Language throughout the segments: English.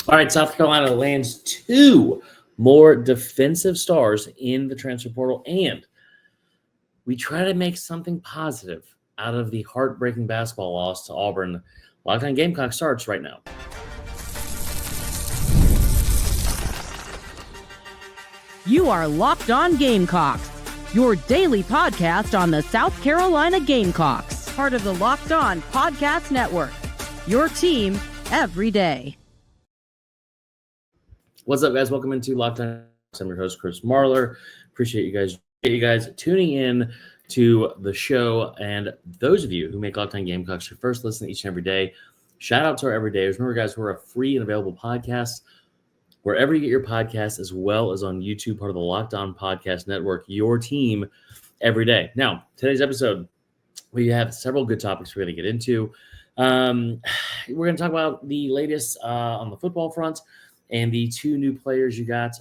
All right, South Carolina lands 2 more defensive stars in the transfer portal, and we try to make something positive out of the heartbreaking basketball loss to Auburn. Locked On Gamecocks starts right now. You are Locked On Gamecocks, your daily podcast on the South Carolina Gamecocks, part of the Locked On Podcast Network, your team every day. What's up, guys? Welcome into Locked On. I'm your host, Chris Marler. Appreciate you guys tuning in to the show. And those of you who make Locked On Gamecocks your first listen each and every day, shout out to our everydayers. Remember, guys, we're a free and available podcast wherever you get your podcasts, as well as on YouTube, part of the Locked On Podcast Network, your team every day. Now, today's episode, we have several good topics we're going to get into. We're going to talk about the latest on the football front and the 2 new players you got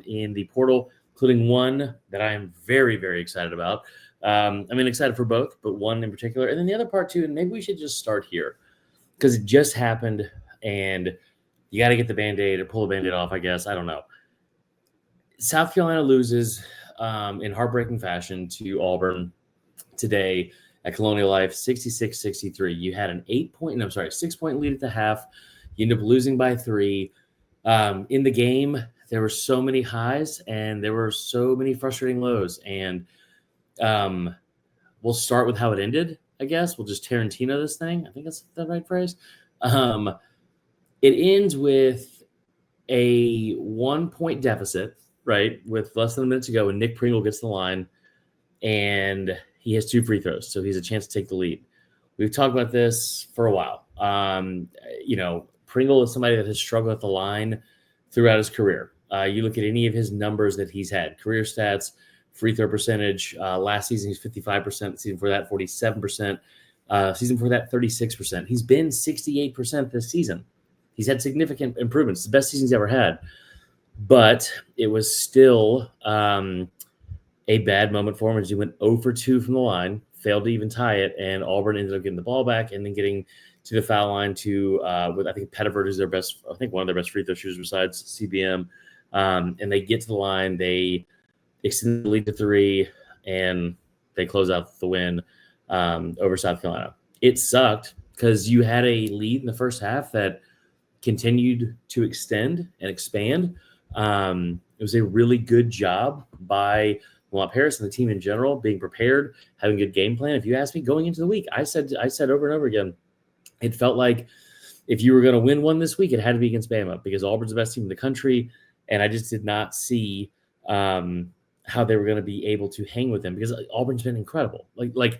in the portal, including one that I am very, very excited about. Excited for both, but one in particular. And then the other part too, and maybe we should just start here because it just happened and you got to get the Band-Aid or pull the Band-Aid off, I guess. I don't know. South Carolina loses in heartbreaking fashion to Auburn today at Colonial Life, 66-63. You had an 6-point lead at the half. You end up losing by 3. In the game, there were so many highs and there were so many frustrating lows. And we'll start with how it ended, I guess. We'll just Tarantino this thing. I think that's the right phrase. It ends with a 1-point deficit, right, with less than a minute to go, and Nick Pringle gets the line, and he has 2 free throws, so he has a chance to take the lead. We've talked about this for a while. Pringle is somebody that has struggled at the line throughout his career. You look at any of his numbers that he's had, career stats, free throw percentage. Last season, he's 55%. The season before that, 47%. Season before that, 36%. He's been 68% this season. He's had significant improvements. It's the best season he's ever had. But it was still a bad moment for him as he went 0 for 2 from the line, failed to even tie it, and Auburn ended up getting the ball back and then getting to the foul line with I think Pettiford is one of their best free throw shooters besides CBM. And they get to the line, they extend the lead to 3, and they close out the win over South Carolina. It sucked because you had a lead in the first half that continued to extend and expand. It was a really good job by Lamont Paris and the team in general, being prepared, having a good game plan. If you ask me going into the week, I said over and over again, it felt like if you were going to win one this week, it had to be against Bama because Auburn's the best team in the country, and I just did not see how they were going to be able to hang with them because Auburn's been incredible. The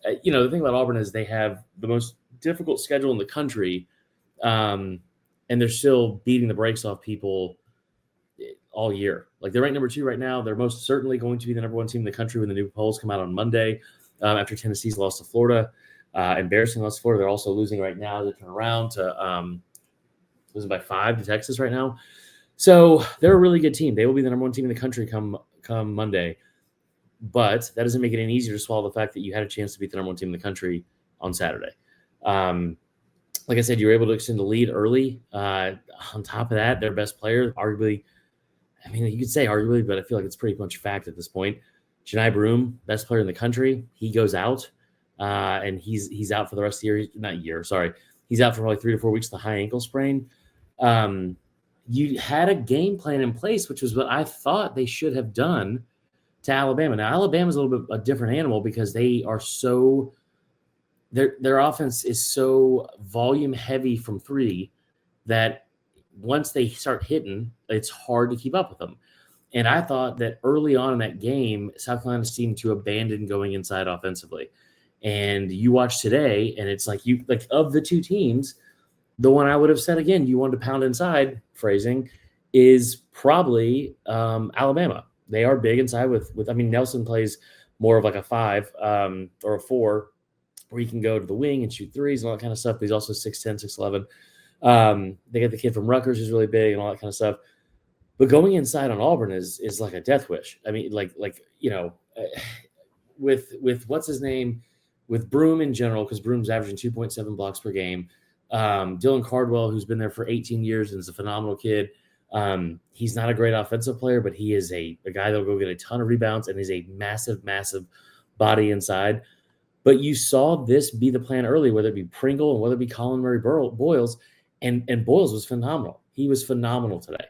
thing about Auburn is they have the most difficult schedule in the country, and they're still beating the brakes off people all year. They're ranked number 2 right now. They're most certainly going to be the number 1 team in the country when the new polls come out on Monday after Tennessee's loss to Florida. Embarrassing loss to Florida. They're also losing right now. They turn around to losing by 5 to Texas right now. So they're a really good team. They will be the number 1 team in the country come Monday. But that doesn't make it any easier to swallow the fact that you had a chance to beat the number 1 team in the country on Saturday. Like I said, you were able to extend the lead early. On top of that, their best player, arguably, you could say arguably, but I feel like it's pretty much a fact at this point. Janai Broome, best player in the country, he goes out, and he's out for the rest of the year. He's out for probably 3 to 4 weeks with a high ankle sprain. You had a game plan in place, which was what I thought they should have done to Alabama. Now, Alabama's a little bit a different animal because they are so – their offense is so volume heavy from 3 that once they start hitting, it's hard to keep up with them. And I thought that early on in that game, South Carolina seemed to abandon going inside offensively. And you watch today, and it's of the 2 teams, the one I would have said again, you wanted to pound inside phrasing is probably Alabama. They are big inside with Nelson plays more of like a 5 or a 4 where he can go to the wing and shoot threes and all that kind of stuff. But he's also 6'10", 6'11". They got the kid from Rutgers who's really big and all that kind of stuff. But going inside on Auburn is like a death wish. With what's his name, with Broome in general, because Broome's averaging 2.7 blocks per game. Dylan Cardwell, who's been there for 18 years and is a phenomenal kid. He's not a great offensive player, but he is a guy that'll go get a ton of rebounds and is a massive, massive body inside. But you saw this be the plan early, whether it be Pringle and whether it be Colin Murray Boyles, and Boyles was phenomenal. He was phenomenal today.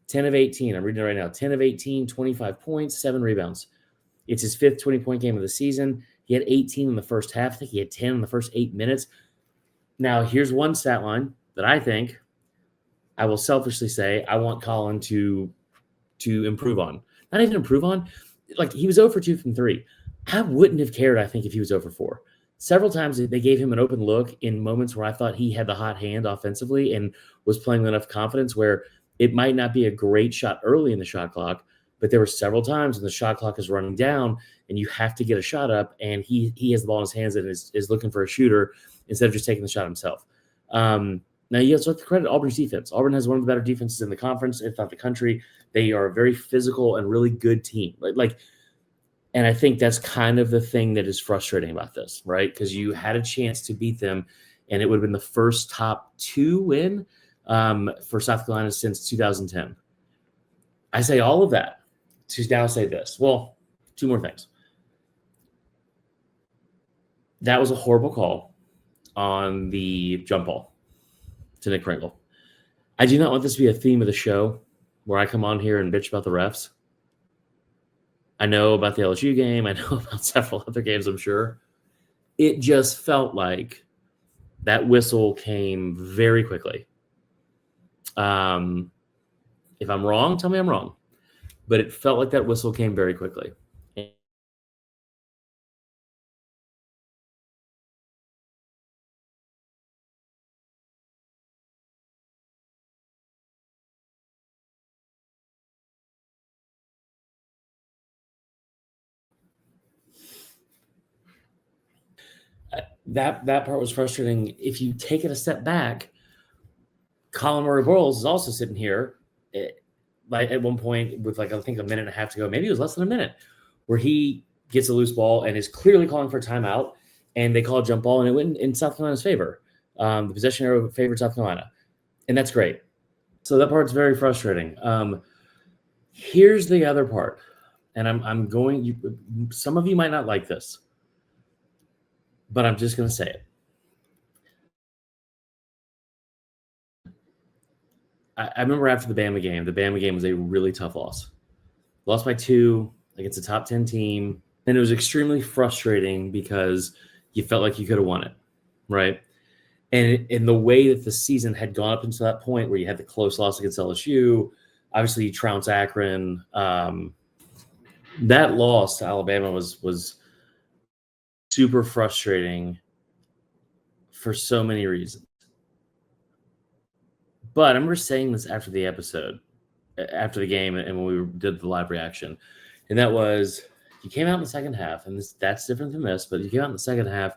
10 of 18. I'm reading it right now. 10 of 18, 25 points, 7 rebounds. It's his 5th 20-point game of the season. He had 18 in the first half. I think he had 10 in the first 8 minutes. Now, here's one stat line that I think I will selfishly say I want Colin to improve on. Not even improve on. Like, he was 0 for 2 from 3. I wouldn't have cared, I think, if he was 0 for 4. Several times they gave him an open look in moments where I thought he had the hot hand offensively and was playing with enough confidence where it might not be a great shot early in the shot clock, but there were several times when the shot clock is running down and you have to get a shot up, and he has the ball in his hands and is looking for a shooter instead of just taking the shot himself. Now, you have to credit Auburn's defense. Auburn has one of the better defenses in the conference, if not the country. They are a very physical and really good team. And I think that's kind of the thing that is frustrating about this, right? Because you had a chance to beat them, and it would have been the first top 2 win for South Carolina since 2010. I say all of that to now say this. Well, 2 more things. That was a horrible call on the jump ball to Nick Pringle. I do not want this to be a theme of the show where I come on here and bitch about the refs. I know about the LSU game. I know about several other games, I'm sure. It just felt like that whistle came very quickly. If I'm wrong, tell me I'm wrong. But it felt like that whistle came very quickly. That part was frustrating. If you take it a step back, Colin Murray Boyles is also sitting here at one point with I think a minute and a half to go. Maybe it was less than a minute, where he gets a loose ball and is clearly calling for a timeout, and they call a jump ball, and it went in South Carolina's favor. The possession arrow favored South Carolina, and that's great. So that part's very frustrating. Here's the other part, and I'm going. Some of you might not like this, but I'm just going to say it. I remember after the Bama game was a really tough loss. Lost by 2 against a top 10 team. And it was extremely frustrating because you felt like you could have won it, right? And in the way that the season had gone up until that point where you had the close loss against LSU, obviously you trounce Akron. That loss to Alabama was super frustrating for so many reasons. But I remember saying this after the episode, after the game, and when we did the live reaction, and that was you came out in the second half, and that's different than this, but you came out in the second half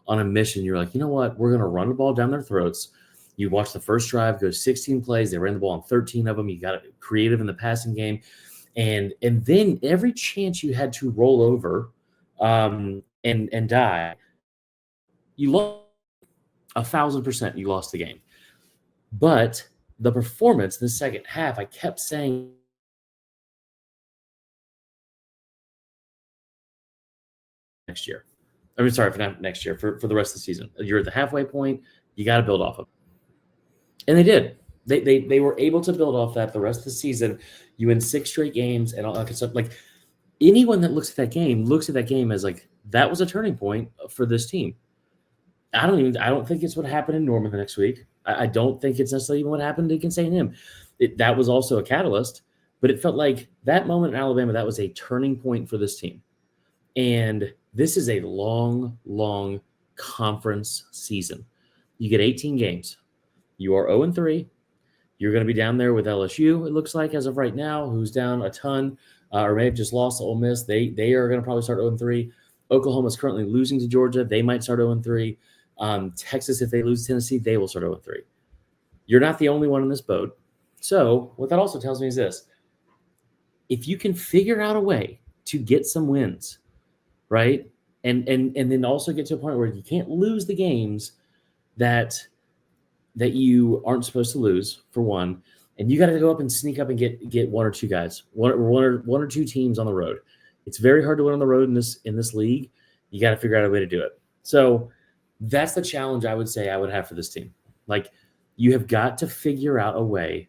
on a mission. You're like, you know what? We're going to run the ball down their throats. You watch the first drive, go 16 plays. They ran the ball on 13 of them. You got creative in the passing game. And then every chance you had to roll over and die, you lost 1,000%. You lost the game. But the performance in the second half, I kept saying next year. I mean, sorry, for not next year, for the rest of the season. You're at the halfway point. You got to build off of it. And they did. They were able to build off that the rest of the season. You win 6 straight games and all that kind of stuff. Like, anyone that looks at that game as like, that was a turning point for this team. I don't think it's what happened in Norman the next week. I don't think it's necessarily even what happened against A&M. That was also a catalyst, but it felt like that moment in Alabama, that was a turning point for this team. And this is a long, long conference season. You get 18 games. You are 0-3. You're going to be down there with LSU, it looks like, as of right now, who's down a ton, or may have just lost to Ole Miss. They are going to probably start 0-3. Oklahoma is currently losing to Georgia. They might start 0-3. Texas, if they lose to Tennessee, they will start 0-3. You're not the only one in this boat. So what that also tells me is this. If you can figure out a way to get some wins, right, and then also get to a point where you can't lose the games that that you aren't supposed to lose, for one, and you got to go up and sneak up and get one or two guys, one or two teams on the road. It's very hard to win on the road in this league. You got to figure out a way to do it. So that's the challenge I would say I would have for this team. Like, you have got to figure out a way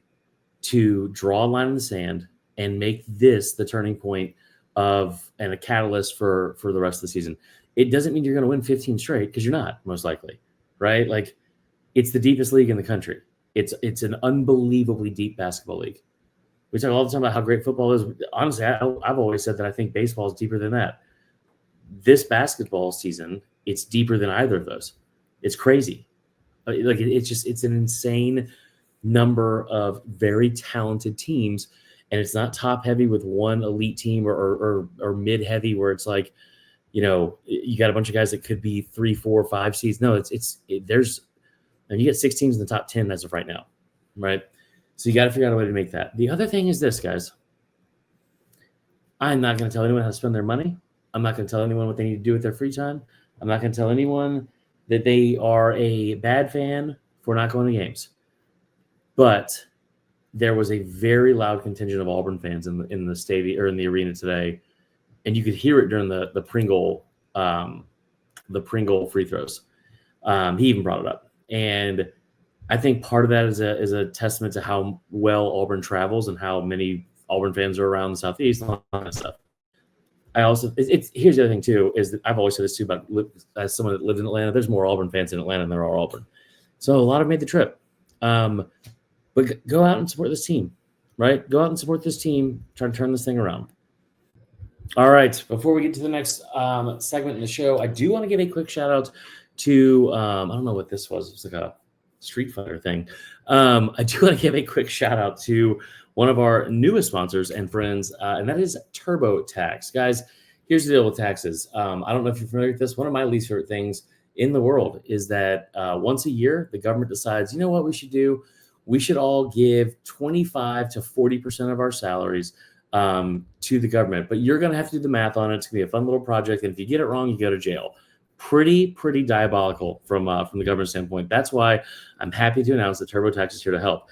to draw a line in the sand and make this the turning point and a catalyst for the rest of the season. It doesn't mean you're going to win 15 straight, because you're not, most likely, right? Like, it's the deepest league in the country. It's an unbelievably deep basketball league. We talk all the time about how great football is. Honestly, I've always said that I think baseball is deeper than that. This basketball season, it's deeper than either of those. It's crazy. Like, it's an insane number of very talented teams, and it's not top heavy with one elite team or mid heavy where it's like, you got a bunch of guys that could be 3, 4, 5 seeds. No, and you get 6 teams in the top 10 as of right now, right? So you got to figure out a way to make that. The other thing is this, guys. I'm not going to tell anyone how to spend their money. I'm not going to tell anyone what they need to do with their free time. I'm not going to tell anyone that they are a bad fan for not going to games. But there was a very loud contingent of Auburn fans in the stadium or in the arena today, and you could hear it during the Pringle free throws. He even brought it up. And I think part of that is a testament to how well Auburn travels and how many Auburn fans are around the Southeast and all that kind of stuff. Here's the other thing too, is that I've always said this too about, as someone that lived in Atlanta, there's more Auburn fans in Atlanta than there are Auburn. So a lot have made the trip. But go out and support this team, right? Go out and support this team, try to turn this thing around. All right. Before we get to the next segment in the show, I do want to give a quick shout out to, I don't know what this was. It was like a Street Fighter thing. I do want to give a quick shout out to one of our newest sponsors and friends, and that is TurboTax. Guys, here's the deal with taxes. I don't know if you're familiar with this. One of my least favorite things in the world is that once a year, the government decides, you know what we should do? We should all give 25 to 40% of our salaries to the government. But you're going to have to do the math on it. It's going to be a fun little project. And if you get it wrong, you go to jail. Pretty diabolical from the government standpoint. That's why I'm happy to announce that TurboTax is here to help.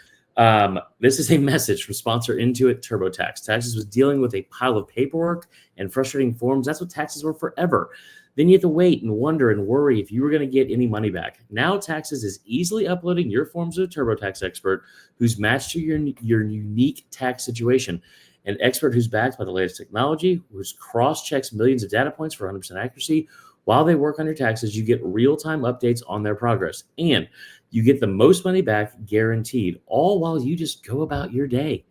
This is a message from sponsor Intuit TurboTax. Taxes was dealing with a pile of paperwork and frustrating forms. That's what taxes were forever. Then you have to wait and wonder and worry if you were going to get any money back. Now Taxes is easily uploading your forms to a TurboTax expert who's matched to your unique tax situation. An expert who's backed by the latest technology, who's cross-checks millions of data points for 100% accuracy. While they work on your taxes, you get real-time updates on their progress. And you get the most money back guaranteed, all while you just go about your day.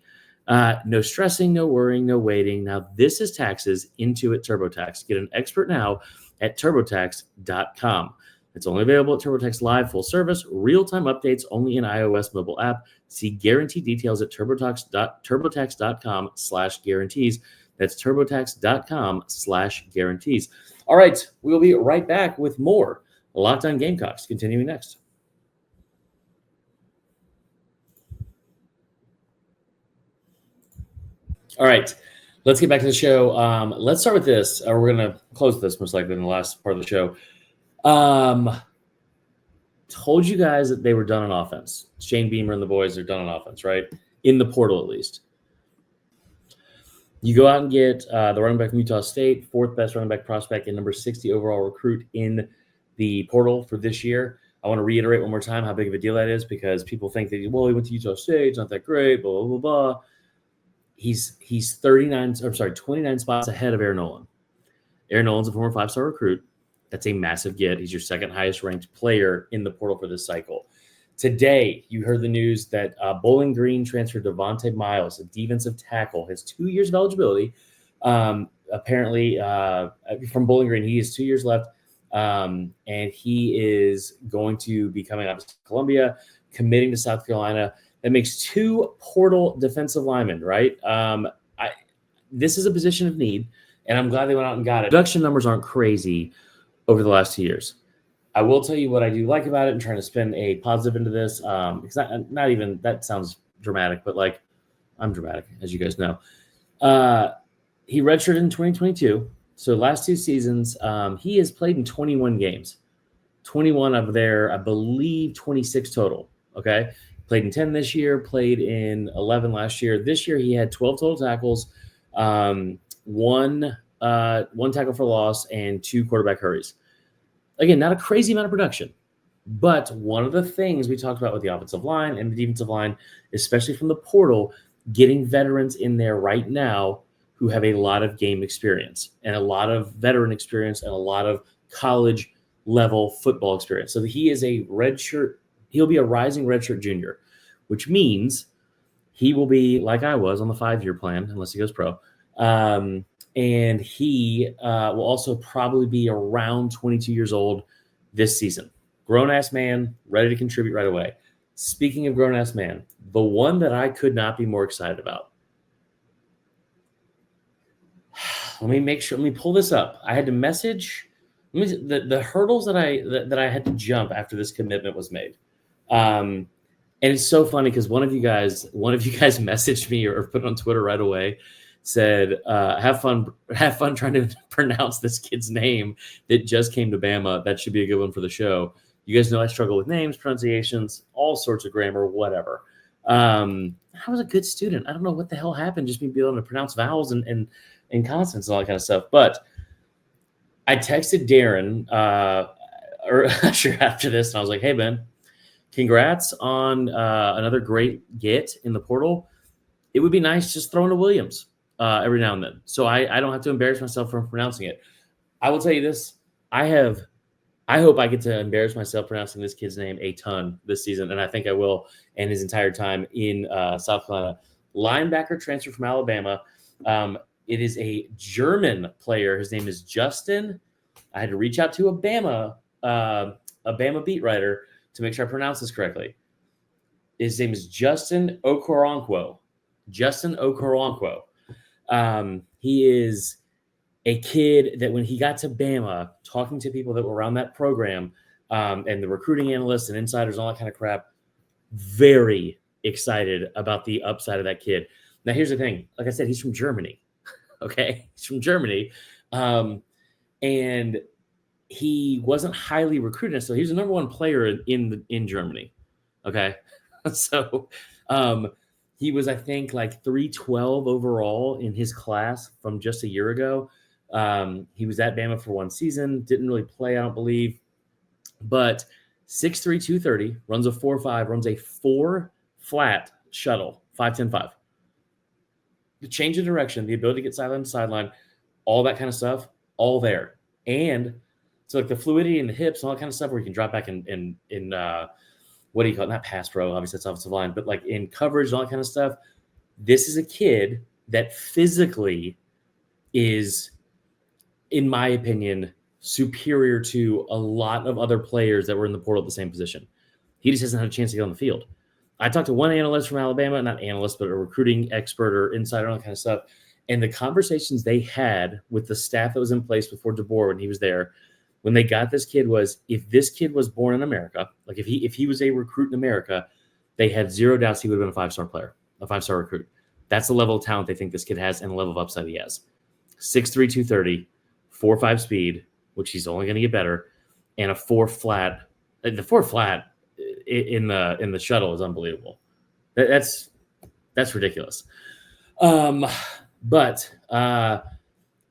No stressing, no worrying, no waiting. Now, this is Taxes Intuit TurboTax. Get an expert now at TurboTax.com. It's only available at TurboTax Live full service, real-time updates only in iOS mobile app. See guarantee details at TurboTax.com/guarantees. That's TurboTax.com/guarantees. All right, we'll be right back with more Locked On Gamecocks, continuing next. All right, let's get back to the show. Let's start with this. We're going to close this most likely in the last part of the show. Told you guys that they were done on offense. Shane Beamer and the boys are done on offense, right? In the portal, at least. You go out and get the running back from Utah State, fourth best running back prospect and number 60 overall recruit in the portal for this year. I want to reiterate one more time how big of a deal that is, because people think that, well, he went to Utah State, it's not that great, blah, blah, blah, blah. He's 29 spots ahead of Aaron Nolan. Aaron Nolan's a former 5-star recruit. That's a massive get. He's your second highest ranked player in the portal for this cycle. Today, you heard the news that Bowling Green transferred Devontae Miles, a defensive tackle, has 2 years of eligibility. Apparently, from Bowling Green, he has 2 years left, and he is going to be coming out of Columbia, committing to South Carolina. That makes 2 portal defensive linemen, right? This is a position of need, and I'm glad they went out and got it. Production numbers aren't crazy over the last 2 years. I will tell you what I do like about it and trying to spin a positive into this. Because not even, that sounds dramatic, but like, I'm dramatic, as you guys know. He redshirted in 2022. So last 2 seasons, he has played in 21 games. 21 of their, I believe, 26 total. Okay. Played in 10 this year, played in 11 last year. This year he had 12 total tackles, one tackle for loss, and 2 quarterback hurries. Again, not a crazy amount of production, but one of the things we talked about with the offensive line and the defensive line, especially from the portal, getting veterans in there right now who have a lot of game experience and a lot of veteran experience and a lot of college level football experience. So he is a redshirt. He'll be a rising redshirt junior, which means he will be like I was on the 5-year plan, unless he goes pro. And he will also probably be around 22 years old this season. Grown-ass man, ready to contribute right away. Speaking of grown-ass man, the one that I could not be more excited about. Let me pull this up. I had to message the hurdles that I had to jump after this commitment was made. And it's so funny because one of you guys messaged me or put it on Twitter right away, said, have fun trying to pronounce this kid's name that just came to Bama. That should be a good one for the show. You guys know I struggle with names, pronunciations, all sorts of grammar, whatever. I was a good student. I don't know what the hell happened, just me being able to pronounce vowels and consonants and all that kind of stuff. But I texted Darren sure after this, and I was like, hey, Ben, congrats on another great get in the portal. It would be nice just throwing to Williams every now and then, so I don't have to embarrass myself from pronouncing it. I will tell you this. I hope I get to embarrass myself pronouncing this kid's name a ton this season, and I think I will, and his entire time in South Carolina. Linebacker transfer from Alabama. It is a German player. His name is Justin. I had to reach out to a Bama beat writer to make sure I pronounce this correctly. His name is Justing Okoronkwo. Justing Okoronkwo. He is a kid that when he got to Bama, talking to people that were around that program, and the recruiting analysts and insiders and all that kind of crap, very excited about the upside of that kid. Now, here's the thing. Like I said, he's from Germany. Okay? He's from Germany. And he wasn't highly recruited. So he was the number one player in Germany. Okay? So he was, I think, like 312 overall in his class from just a year ago. He was at Bama for one season, didn't really play, I don't believe, but 6'3", 230, runs a 4.5, runs a 4-flat shuttle, 5.10.5. The change of direction, the ability to get sideline to sideline, all that kind of stuff, all there. And so like the fluidity in the hips and all that kind of stuff where you can drop back in what do you call it? Not pass pro, obviously that's offensive line, but like in coverage and all that kind of stuff. This is a kid that physically is, in my opinion, superior to a lot of other players that were in the portal at the same position. He just hasn't had a chance to get on the field. I talked to one analyst from Alabama, not analyst, but a recruiting expert or insider, all that kind of stuff. And the conversations they had with the staff that was in place before DeBoer when he was there, when they got this kid was, if this kid was born in America, like if he was a recruit in America, they had zero doubts he would have been a 5-star player, a 5-star recruit. That's the level of talent they think this kid has and the level of upside he has. 6'3", 230, 4.5 speed, which he's only going to get better, and a 4-flat. The 4-flat in the shuttle is unbelievable. That's ridiculous. But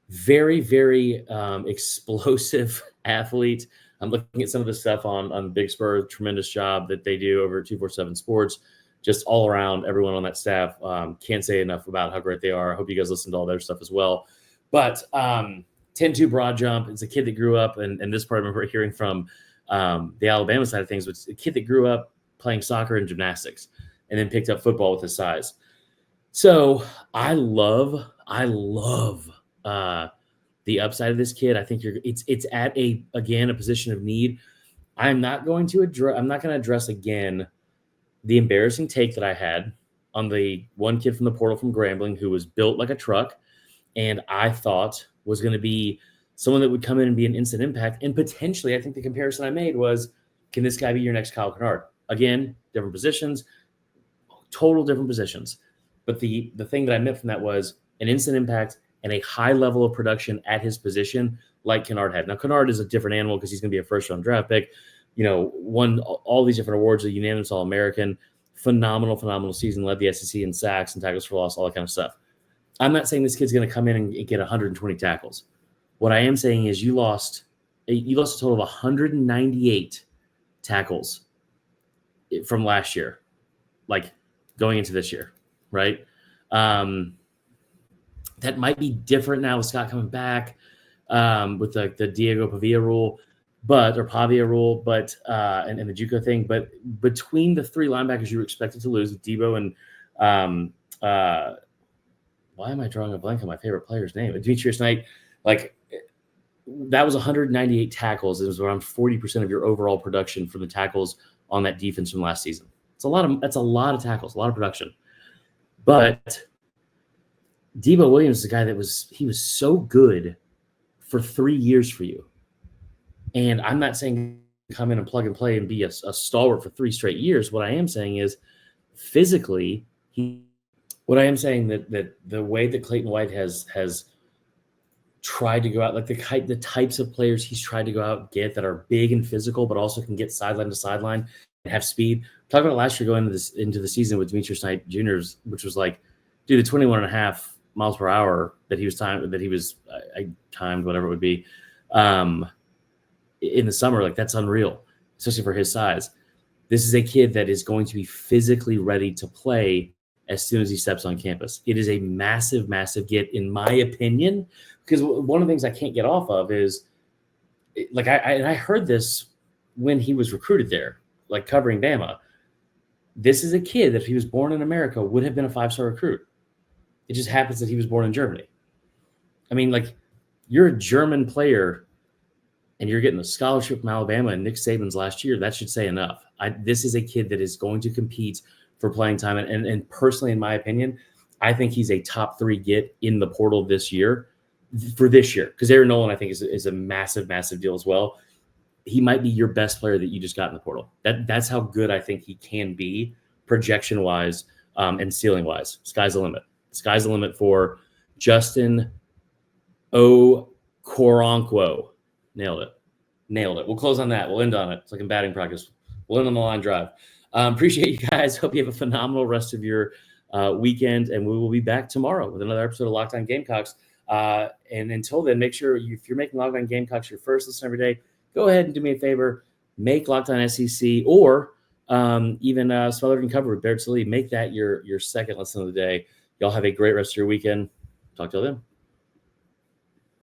very, very explosive athlete. I'm looking at some of the stuff on Big Spur, tremendous job that they do over at 247 Sports. Just all around, everyone on that staff. Can't say enough about how great they are. I hope you guys listen to all their stuff as well. But 10-2 broad jump. It's a kid that grew up, and this part I remember hearing from the Alabama side of things, which is a kid that grew up playing soccer and gymnastics and then picked up football with his size. So I love the upside of this kid. I think it's at a position of need. I'm not going to address again the embarrassing take that I had on the one kid from the portal from Grambling who was built like a truck and I thought was going to be someone that would come in and be an instant impact. And potentially, I think the comparison I made was, can this guy be your next Kyle Kennard? Again, different positions, total different positions. But the thing that I meant from that was an instant impact and a high level of production at his position like Kennard had. Now, Kennard is a different animal because he's going to be a first-round draft pick. won all these different awards, a unanimous All-American, phenomenal season, led the SEC in sacks and tackles for loss, all that kind of stuff. I'm not saying this kid's going to come in and get 120 tackles. What I am saying is you lost a total of 198 tackles from last year, like going into this year, right? That might be different now with Scott coming back, with the Diego Pavia rule, and the JUCO thing. But between the three linebackers you were expected to lose, Debo and why am I drawing a blank on my favorite player's name? Demetrius Knight, like that was 198 tackles. It was around 40% of your overall production from the tackles on that defense from last season. That's a lot of tackles, a lot of production. But Debo Williams is a guy he was so good for 3 years for you. And I'm not saying come in and plug and play and be a stalwart for 3 straight years. What I am saying is physically, that the way that Clayton White has tried to go out, like the types of players he's tried to go out and get that are big and physical, but also can get sideline to sideline and have speed. Talk about it last year going into the season with Demetrius Knight Jr., which was like, dude, the 21.5 miles per hour that he was timed, I timed, whatever it would be, in the summer, like that's unreal, especially for his size. This is a kid that is going to be physically ready to play as soon as he steps on campus. It is a massive get, in my opinion, because one of the things I can't get off of is, like, I heard this when he was recruited there, like covering Bama. This is a kid that if he was born in America would have been a 5-star recruit. It just happens that he was born in Germany. I mean, like, you're a German player and you're getting a scholarship from Alabama and Nick Saban's last year. That should say enough. This is a kid that is going to compete for playing time. And personally, in my opinion, I think he's a top 3 get in the portal this year, because Aaron Nolan, I think, is a massive deal as well. He might be your best player that you just got in the portal. That's how good I think he can be, projection wise, and ceiling wise. Sky's the limit. Sky's the limit for Justing Okoronkwo. Nailed it. We'll close on that. We'll end on it. It's like in batting practice. We'll end on the line drive. Appreciate you guys. Hope you have a phenomenal rest of your weekend, and we will be back tomorrow with another episode of Locked On Gamecocks. And until then, make sure if you're making Locked On Gamecocks your first listen every day, go ahead and do me a favor. Make Locked On SEC or even Smothered and Covered with Barrett Sallee. Make that your second listen of the day. Y'all have a great rest of your weekend. Talk to you then.